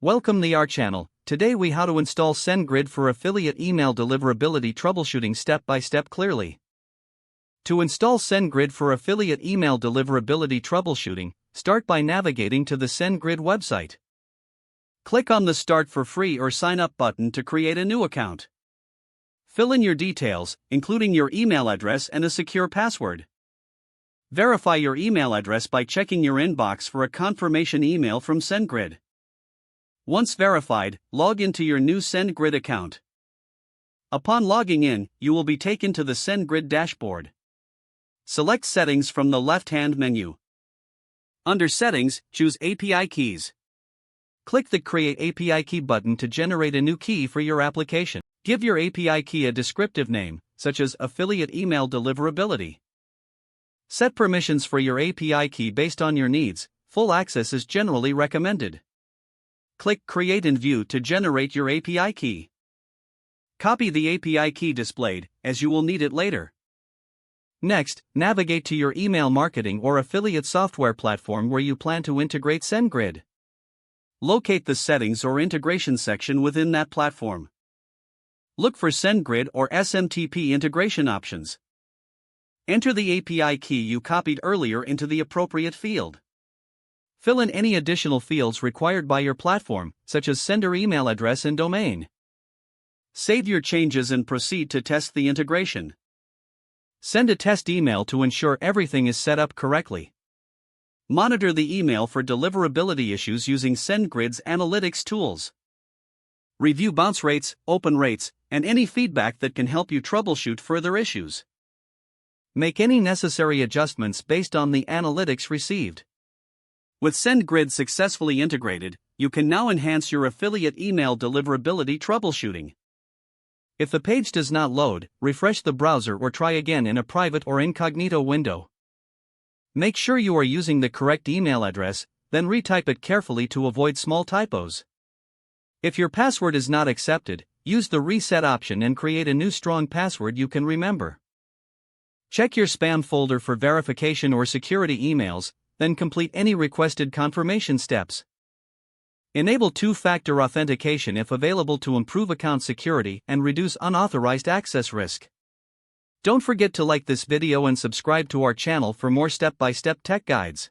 Welcome to our channel. Today we how to install SendGrid for affiliate email deliverability troubleshooting step by step clearly. To install SendGrid for affiliate email deliverability troubleshooting, start by navigating to the SendGrid website. Click on the Start for Free or Sign Up button to create a new account. Fill in your details, including your email address and a secure password. Verify your email address by checking your inbox for a confirmation email from SendGrid. Once verified, log into your new SendGrid account. Upon logging in, you will be taken to the SendGrid dashboard. Select Settings from the left-hand menu. Under Settings, choose API Keys. Click the Create API Key button to generate a new key for your application. Give your API key a descriptive name, such as Affiliate Email Deliverability. Set permissions for your API key based on your needs. Full access is generally recommended. Click Create in View to generate your API key. Copy the API key displayed, as you will need it later. Next, navigate to your email marketing or affiliate software platform where you plan to integrate SendGrid. Locate the Settings or Integration section within that platform. Look for SendGrid or SMTP integration options. Enter the API key you copied earlier into the appropriate field. Fill in any additional fields required by your platform, such as sender email address and domain. Save your changes and proceed to test the integration. Send a test email to ensure everything is set up correctly. Monitor the email for deliverability issues using SendGrid's analytics tools. Review bounce rates, open rates, and any feedback that can help you troubleshoot further issues. Make any necessary adjustments based on the analytics received. With SendGrid successfully integrated, you can now enhance your affiliate email deliverability troubleshooting. If the page does not load, refresh the browser or try again in a private or incognito window. Make sure you are using the correct email address, then retype it carefully to avoid small typos. If your password is not accepted, use the reset option and create a new strong password you can remember. Check your spam folder for verification or security emails, then complete any requested confirmation steps. Enable two-factor authentication if available to improve account security and reduce unauthorized access risk. Don't forget to like this video and subscribe to our channel for more step-by-step tech guides.